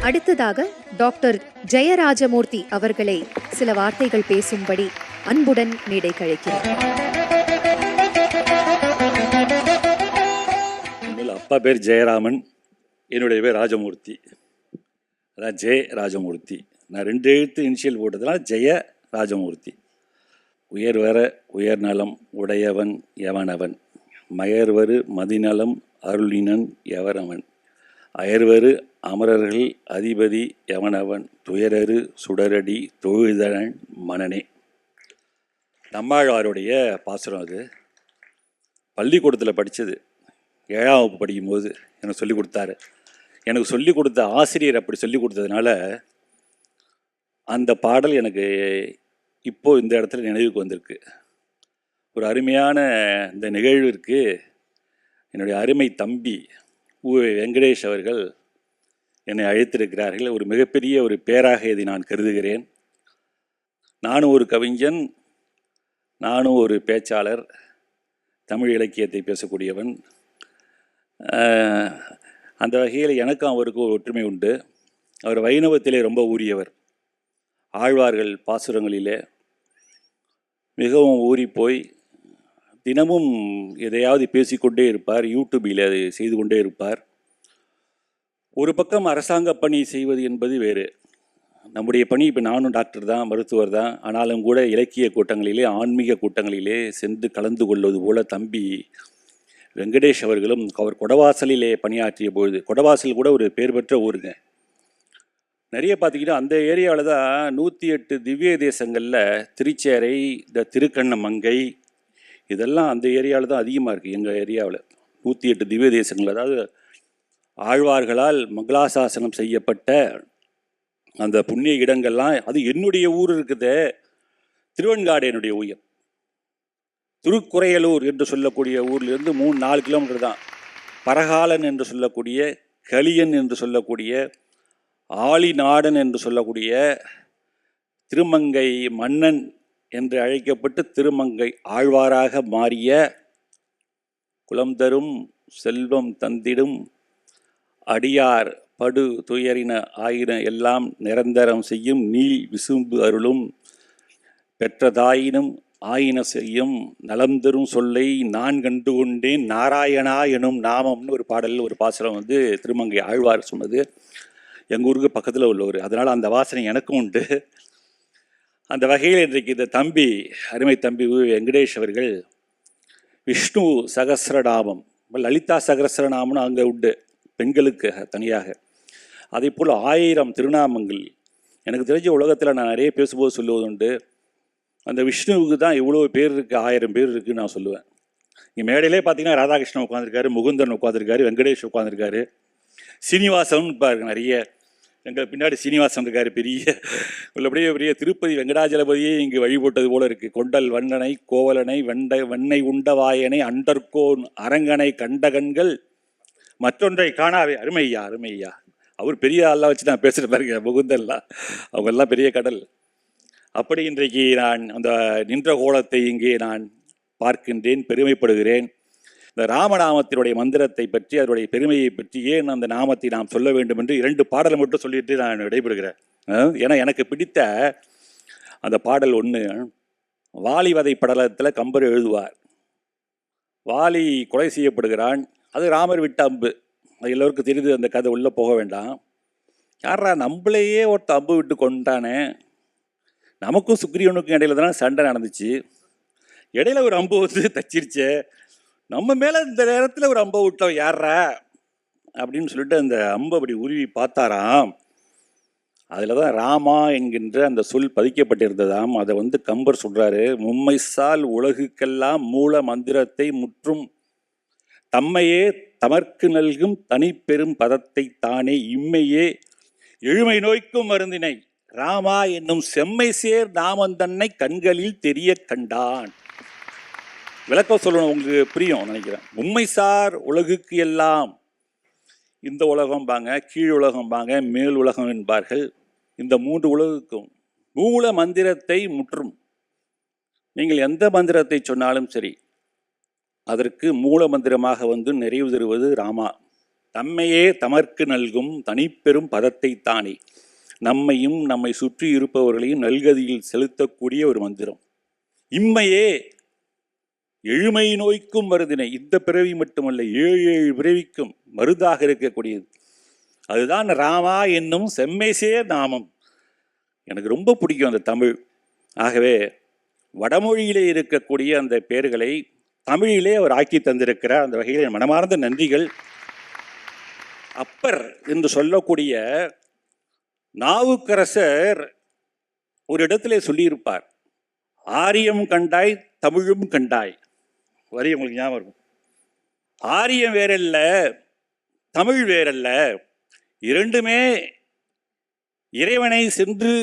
அடுத்ததாக டாக்டர் ஜெயராஜமூர்த்தி அவர்களை சில வார்த்தைகள் பேசும்படி அன்புடன் மேடை கழிக்கிறேன். அப்பா பேர் ஜெயராமன், என்னுடைய பேர் ராஜமூர்த்தி. அதான் ஜெய ராஜமூர்த்தி. நான் 2 எழுத்து இனிஷியல் போட்டதுனால ஜெய ராஜமூர்த்தி. உயர்வர உயர்நலம் உடையவன் எவனவன், மயர்வரு மதிநலம் அருளினன் எவரவன், அயர்வரு அமரர்கள் அதிபதி எவனவன், துயரரு சுடரடி தொழுதனன் மனனே. நம்மாழ்வாருடைய பாசுரம் அது. பள்ளிக்கூடத்தில் படித்தது. 7ஆம் வகுப்பு படிக்கும்போது எனக்கு சொல்லிக் கொடுத்தாரு. எனக்கு சொல்லிக் கொடுத்த ஆசிரியர் அப்படி சொல்லிக் கொடுத்ததுனால அந்த பாடல் எனக்கு இப்போது இந்த இடத்துல நினைவுக்கு வந்திருக்கு. ஒரு அருமையான இந்த நிகழ்விற்கு என்னுடைய அருமை தம்பி வெங்கடேஷ் அவர்கள் என்னை அழைத்திருக்கிறார்கள். ஒரு மிகப்பெரிய ஒரு பேராக இதை நான் கருதுகிறேன். நானும் ஒரு கவிஞன், நானும் ஒரு பேச்சாளர், தமிழ் இலக்கியத்தை பேசக்கூடியவன். அந்த வகையில் எனக்கும் அவருக்கும் ஒரு ஒற்றுமை உண்டு. அவர் வைணவத்திலே ரொம்ப ஊறியவர். ஆழ்வார்கள் பாசுரங்களிலே மிகவும் ஊறி போய் தினமும் எதையாவது பேசிக்கொண்டே இருப்பார். யூடியூபில் அதை செய்து கொண்டே இருப்பார். ஒரு பக்கம் அரசாங்க பணி செய்வது என்பது வேறு. நம்முடைய பணி, இப்போ நானும் டாக்டர் தான், மருத்துவர் தான். ஆனாலும் கூட இலக்கிய கூட்டங்களிலே, ஆன்மீக கூட்டங்களிலே சென்று கலந்து கொள்வது போல தம்பி வெங்கடேஷ் அவர்களும் அவர் கொடவாசலிலே பணியாற்றிய பொழுது, கொடவாசல் கூட ஒரு பேர் பெற்ற ஊருங்க. நிறைய பார்த்திங்கன்னா அந்த ஏரியாவில் தான் 108 திவ்ய தேசங்களில் திருச்சேரை, இந்த திருக்கண்ணமங்கை, இதெல்லாம் அந்த ஏரியாவில் தான் அதிகமாக இருக்குது. எங்கள் ஏரியாவில் 108 திவ்ய தேசங்கள், அதாவது ஆழ்வார்களால் மங்களாசாசனம் செய்யப்பட்ட அந்த புண்ணிய இடங்கள்லாம். அது என்னுடைய ஊர் இருக்குது, திருவெண்காடு என்னுடைய ஊர். திருக்குறையலூர் என்று சொல்லக்கூடிய ஊர்லேருந்து 3-4 கிலோமீட்டர் தான். பரகாலன் என்று சொல்லக்கூடிய, கலியன் என்று சொல்லக்கூடிய, ஆளிநாடன் என்று சொல்லக்கூடிய, திருமங்கை மன்னன் என்று அழைக்கப்பட்டு திருமங்கை ஆழ்வாராக மாறிய, குலம் தரும் செல்வம் தந்திடும் அடியார் படு துயரின ஆயின எல்லாம் நிரந்தரம் செய்யும் நீல் விசும்பு அருளும் பெற்றதாயினும் ஆயின செய்யும் நலம் தரும் சொல்லை நான் கண்டு கொண்டேன் நாராயணா எனும் நாமம்னு ஒரு பாடல், ஒரு பாசுரம் திருமங்கை ஆழ்வார் சொன்னது. எங்கள் ஊருக்கு பக்கத்தில் உள்ளவர். அதனால் அந்த வாசனை எனக்கும் உண்டு. அந்த வகையில் இன்றைக்கு இந்த தம்பி, அருமை தம்பி வெங்கடேஷ் அவர்கள் விஷ்ணு சகஸ்ரநாமம், லலிதா சகஸ்ரநாமம்னு அங்கே உண்டு பெண்களுக்கு தனியாக. அதே போல் 1000 திருநாமங்கள். எனக்கு தெரிஞ்ச உலகத்தில் நான் நிறைய பேசும்போது சொல்லுவது உண்டு, அந்த விஷ்ணுவுக்கு தான் இவ்வளோ பேர் இருக்குது, 1000 பேர் இருக்குதுன்னு நான் சொல்லுவேன். இங்கே மேடையிலே பார்த்தீங்கன்னா ராதாகிருஷ்ணன் உட்காந்துருக்காரு, முகுந்தன் உட்காந்துருக்காரு, வெங்கடேஷ் உட்காந்துருக்காரு, சீனிவாசன் இருப்பாரு நிறைய. எங்கள் பின்னாடி சீனிவாசன் இருக்கார், பெரிய உள்ளபடியே பெரிய திருப்பதி வெங்கடாஜலபதியே இங்கு வழிபட்டது போல இருக்குது. கொண்டல் வண்ணனை கோவலனை வெண்ணை உண்டவாயனை அண்டர்கோன் அரங்கனை கண்ட கண்கள் மற்றொன்றை காணாவே. அருமையா அருமையா. அவர் பெரிய ஆள்லாம் வச்சு நான் பேசுகிற பாருங்க, முகுந்தல்லாம் அவங்கெல்லாம் பெரிய கடல். அப்படி இன்றைக்கு நான் அந்த நின்ற கோலத்தை இங்கே நான் பார்க்கின்றேன், பெருமைப்படுகிறேன். இந்த ராமநாமத்தினுடைய மந்திரத்தை பற்றி, அதனுடைய பெருமையை பற்றி, ஏன் அந்த நாமத்தை நாம் சொல்ல வேண்டும் என்று 2 பாடலை மட்டும் சொல்லிட்டு நான் விடைபெறுகிறேன். ஏன்னா எனக்கு பிடித்த அந்த பாடல் ஒன்று, வாலி வதை படலத்தில் கம்பர் எழுதுவார். வாலி கொலை செய்யப்படுகிறான், அது ராமர் விட்ட அம்பு. அது எல்லோருக்கும் தெரியுது, அந்த கதை உள்ளே போக வேண்டாம். யாரா நம்மளையே ஒருத்த அம்பு விட்டு கொண்டானே, நமக்கும் சுக்ரீவனுக்கும் இடையில தானே சண்டை நடந்துச்சு, இடையில ஒரு அம்பு தச்சிருச்சே, நம்ம மேலே இந்த நேரத்தில் ஒரு அம்பை விட்டோம் யாரா அப்படின்னு சொல்லிட்டு அந்த அம்பை அப்படி உருவி பார்த்தாராம். அதில் தான் ராமா என்கின்ற அந்த சொல் பதிக்கப்பட்டிருந்ததாம். அதை கம்பர் சொல்கிறாரு, மும்மைசால் உலகுக்கெல்லாம் மூல மந்திரத்தை முற்றும் தம்மையே தமர்க்கு நல்கும் தனிப்பெரும் பதத்தை தானே இம்மையே எழுமை நோய்க்கும் மருந்தினை ராமா என்னும் செம்மை சேர் நாமந்தன்னை கண்களில் தெரிய கண்டான். விளக்கம் சொல்லணும், உங்களுக்கு புரியும் நினைக்கிறேன். உண்மைசார் உலகுக்கு எல்லாம், இந்த உலகம் பாங்க, கீழ் உலகம் பாங்க, மேல் உலகம் என்பார்கள். இந்த 3 உலகுக்கும் மூல மந்திரத்தை முற்றும். நீங்கள் எந்த மந்திரத்தை சொன்னாலும் சரி, அதற்கு மூல மந்திரமாக நிறைவு தருவது ராமா. தம்மையே தமர்க்கு நல்கும் தனிப்பெரும் பதத்தை தானே நம்மையும் நம்மை சுற்றி இருப்பவர்களையும் நல்கதியில் செலுத்தக்கூடிய ஒரு மந்திரம். இம்மையே எழுமை நோய்க்கும் மருதினை, இந்த பிறவி மட்டுமல்ல 7 பிறவிக்கும் மருந்தாக இருக்கக்கூடியது. அதுதான் ராமா என்னும் செம்மைசே நாமம். எனக்கு ரொம்ப பிடிக்கும் அந்த தமிழ். ஆகவே வடமொழியிலே இருக்கக்கூடிய அந்த பெயர்களை தமிழிலே அவர் ஆக்கி தந்திருக்கிறார். அந்த வகையில் மனமார்ந்த நன்றிகள். அப்பர் என்று சொல்லக்கூடிய நாவுக்கரசர் ஒரு இடத்திலே சொல்லியிருப்பார், ஆரியம் கண்டாய் தமிழும் கண்டாய். வரி உங்களுக்கு ஞாபகம் இருக்கும். ஆரியம் வேறல்ல, தமிழ் வேறல்ல, இரண்டுமே இறைவனை சென்று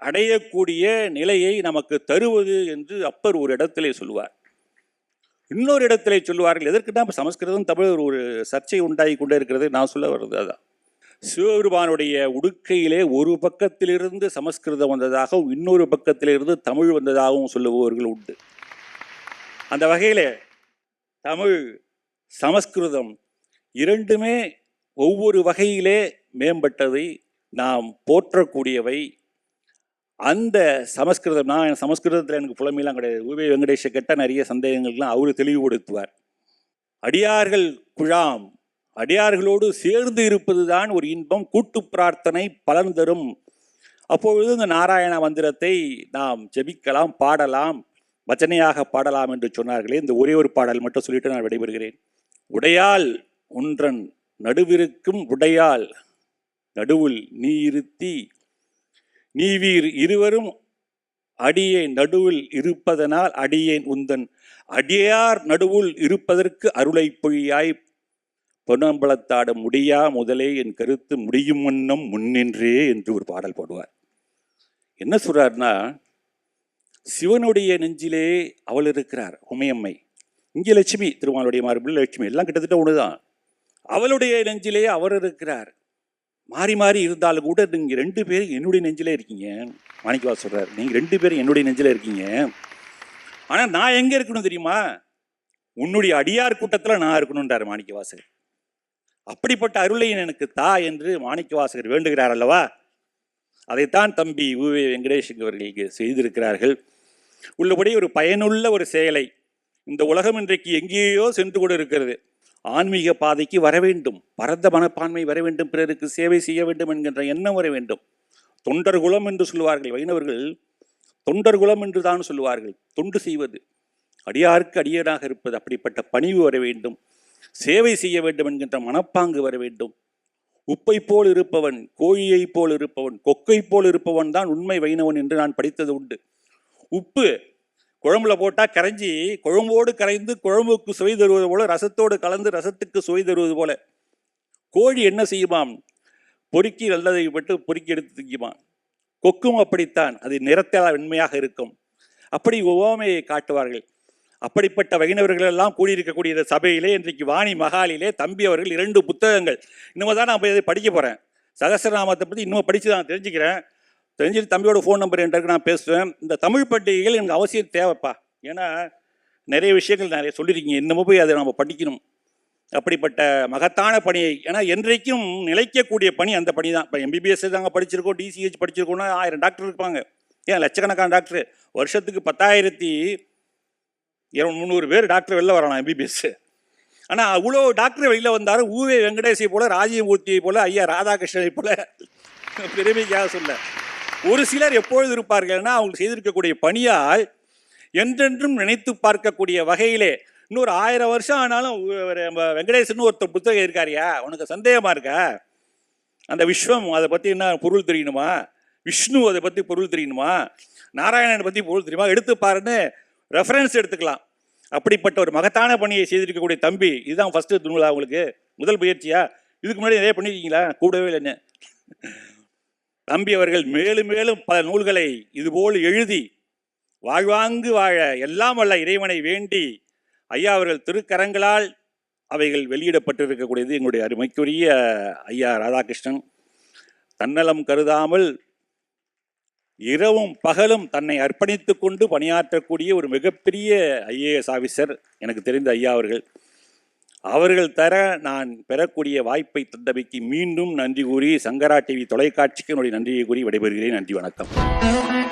அடையக்கூடிய நிலையை நமக்கு தருவது என்று அப்பர் ஒரு இடத்திலே சொல்லுவார். இன்னொரு இடத்திலே சொல்லுவார்கள், எதற்குன்னா சமஸ்கிருதம் தமிழ் ஒரு சர்ச்சை உண்டாகி கொண்டே இருக்கிறது. நான் சொல்ல வர்றது அதான். சிவபெருமானுடைய உடுக்கையிலே ஒரு பக்கத்திலிருந்து சமஸ்கிருதம் வந்ததாகவும் இன்னொரு பக்கத்திலிருந்து தமிழ் வந்ததாகவும் சொல்லுபவர்கள் உண்டு. அந்த வகையிலே தமிழ் சமஸ்கிருதம் இரண்டுமே ஒவ்வொரு வகையிலே மேம்பட்டதை, நாம் போற்றக்கூடியவை. அந்த சமஸ்கிருதம், நான் சமஸ்கிருதத்தில் எனக்கு புலமையெல்லாம் கிடையாது. உவே வெங்கடேஷை கேட்ட நிறைய சந்தேகங்கள்லாம் அவரு தெளிவுபடுத்துவார். அடியார்கள் குழாம், அடியார்களோடு சேர்ந்து இருப்பது தான் ஒரு இன்பம், கூட்டு பிரார்த்தனை பலன் தரும். அப்பொழுது இந்த நாராயண மந்திரத்தை நாம் ஜெபிக்கலாம், பாடலாம், வச்சனையாக பாடலாம் என்று சொன்னார்களே. இந்த ஒரே ஒரு பாடல் மட்டும் சொல்லிட்டு நான் விடைபெறுகிறேன். உடையால் ஒன்றன் நடுவிருக்கும் உடையால் நடுவுள் நீ இருத்தி நீவீர் இருவரும் அடியேன் நடுவில் இருப்பதனால் அடியேன் உந்தன் அடியார் நடுவுள் இருப்பதற்கு அருளை பொழியாய் பொன்னம்பலத்தாட முடியா முதலே என் கருத்து முடியும் வண்ணம் முன்னின்றே என்று ஒரு பாடல் பாடுவார். என்ன சொல்றாருன்னா, சிவனுடைய நெஞ்சிலே அவள் இருக்கிறார் உமையம்மை, இங்கே லட்சுமி, திருமாலுடைய மார்பில் லட்சுமி, எல்லாம் கிட்டத்தட்ட ஒண்ணுதான். அவளுடைய நெஞ்சிலே அவர் இருக்கிறார். மாறி மாறி இருந்தாலும் கூட நீங்க 2 பேரும் என்னுடைய நெஞ்சிலே இருக்கீங்க. மாணிக்கவாசகர் சொல்றாரு, நீங்க 2 பேரும் என்னுடைய நெஞ்சிலே இருக்கீங்க. ஆனா நான் எங்க இருக்கணும் தெரியுமா? உன்னுடைய அடியார் கூட்டத்துல நான் இருக்கணும்ன்றார் மாணிக்கவாசகர். அப்படிப்பட்ட அருளை எனக்கு தா என்று மாணிக்கவாசகர் வேண்டுகிறார் அல்லவா? அதைத்தான் தம்பி உவே வெங்கடேஷ் அவர்கள் செய்திருக்கிறார்கள். உள்ளபடி ஒரு பயனுள்ள ஒரு செயலை. இந்த உலகம் இன்றைக்கு எங்கேயோ சென்று கொண்டு இருக்கிறது. ஆன்மீக பாதைக்கு வர வேண்டும், பரந்த மனப்பான்மை வர வேண்டும், பிறருக்கு சேவை செய்ய வேண்டும் என்கின்ற எண்ணம் வர வேண்டும். தொண்டர் குலம் என்று சொல்லுவார்கள் வைணவர்கள், தொண்டர் குலம் என்று தான் சொல்லுவார்கள். தொண்டு செய்வது, அடியாருக்கு அடியனாக இருப்பது, அப்படிப்பட்ட பணிவு வர வேண்டும், சேவை செய்ய வேண்டும் என்கின்ற மனப்பாங்கு வர வேண்டும். உப்பை போல் இருப்பவன், கோழியை போல் இருப்பவன், கொக்கை போல் இருப்பவன் தான் உண்மை வைணவன் என்று நான் படித்தது உண்டு. உப்பு குழம்புல போட்டால் கரைஞ்சி குழம்போடு கரைந்து குழம்புக்கு சுவை தருவது போல, ரசத்தோடு கலந்து ரசத்துக்கு சுவை தருவது போல, கோழி என்ன செய்யுமாம்? பொறுக்கி நல்லதை விட்டு பொறுக்கி எடுத்து திங்குமாம். கொக்கும் அப்படித்தான், அது நிறத்தால் வெண்மையாக இருக்கும். அப்படி உவமையை காட்டுவார்கள். அப்படிப்பட்ட வைணவர்கள் எல்லாம் கூடியிருக்கக்கூடிய இந்த சபையிலே இன்றைக்கு வாணி மகாலிலே தம்பி அவர்கள் 2 புத்தகங்கள், இன்னும் தான் நான் போய் படிக்க போகிறேன். சகஸ்ரநாமத்தை பற்றி இன்னும் படித்து நான் தெரிஞ்சுக்கிறேன். தெரிஞ்சுட்டு தம்பியோட ஃபோன் நம்பர் என்கிட்ட நான் பேசுவேன். இந்த தமிழ் பண்டிகைகள் எனக்கு அவசியம் தேவைப்பா. ஏன்னா நிறைய விஷயங்கள் நிறைய சொல்லியிருக்கீங்க, இன்னமும் போய் அதை நம்ம படிக்கணும். அப்படிப்பட்ட மகத்தான பணியை, ஏன்னா என்றைக்கும் நிலைக்கக்கூடிய பணி அந்த பணி தான். இப்போ எம்பிபிஎஸ் தாங்க படிச்சிருக்கோம், டிசிஹெச் படிச்சிருக்கோம்னா 1000 டாக்டர் இருப்பாங்க. ஏன் லட்சக்கணக்கான டாக்டர், வருஷத்துக்கு 10,300 பேர் டாக்டர் வெளில வரலாம் எம்பிபிஎஸ். ஆனால் அவ்வளோ டாக்டர் வெளியில் வந்தார். ஊவே வெங்கடேஷை போல, ராஜீவ்மூர்த்தியை போல, ஐயா ராதாகிருஷ்ணனை போல பெருமைக்காக சொல்ல ஒரு சிலர் எப்பொழுது இருப்பார்கள்னா, அவங்க செய்திருக்கக்கூடிய பணியால் என்றென்றும் நினைத்து பார்க்கக்கூடிய வகையிலே. இன்னொரு 1000 வருஷம் ஆனாலும் வெங்கடேசன் ஒருத்தர் புத்தகம் இருக்காரியா, உனக்கு சந்தேகமா இருக்கா? அந்த விஸ்வம் அதை பற்றி என்ன பொருள் தெரியணுமா, விஷ்ணு அதை பற்றி பொருள் தெரியணுமா, நாராயணனை பற்றி பொருள் தெரியுமா, எடுத்து பாருன்னு ரெஃபரன்ஸ் எடுத்துக்கலாம். அப்படிப்பட்ட ஒரு மகத்தான பணியை செய்திருக்கக்கூடிய தம்பி, இதுதான் ஃபஸ்ட்டு நூலா உங்களுக்கு, முதல் முயற்சியா? இதுக்கு முன்னாடி நிறைய பண்ணியிருக்கீங்களா? கூடவே இல்லைன்னு. தம்பி அவர்கள் மேலும் மேலும் பல நூல்களை இதுபோல் எழுதி வாழ்வாங்கு வாழ எல்லாம் வல்ல இறைவனை வேண்டி ஐயா அவர்கள் திருக்கரங்களால் அவைகள் வெளியிடப்பட்டிருக்கக்கூடியது. எங்களுடைய அருமைக்குரிய ஐயா ராதாகிருஷ்ணன் தன்னலம் கருதாமல் இரவும் பகலும் தன்னை அர்ப்பணித்து கொண்டு பணியாற்றக்கூடிய ஒரு மிகப்பெரிய ஐஏஎஸ் ஆஃபீஸர் எனக்கு தெரிந்த ஐயா அவர்கள். அவர்கள் தர நான் பெறக்கூடிய வாய்ப்பை தந்தமைக்கு மீண்டும் நன்றி கூறி சங்கரா டிவி தொலைக்காட்சிக்கு என்னுடைய நன்றியை கூறி விடைபெறுகிறேன். நன்றி, வணக்கம்.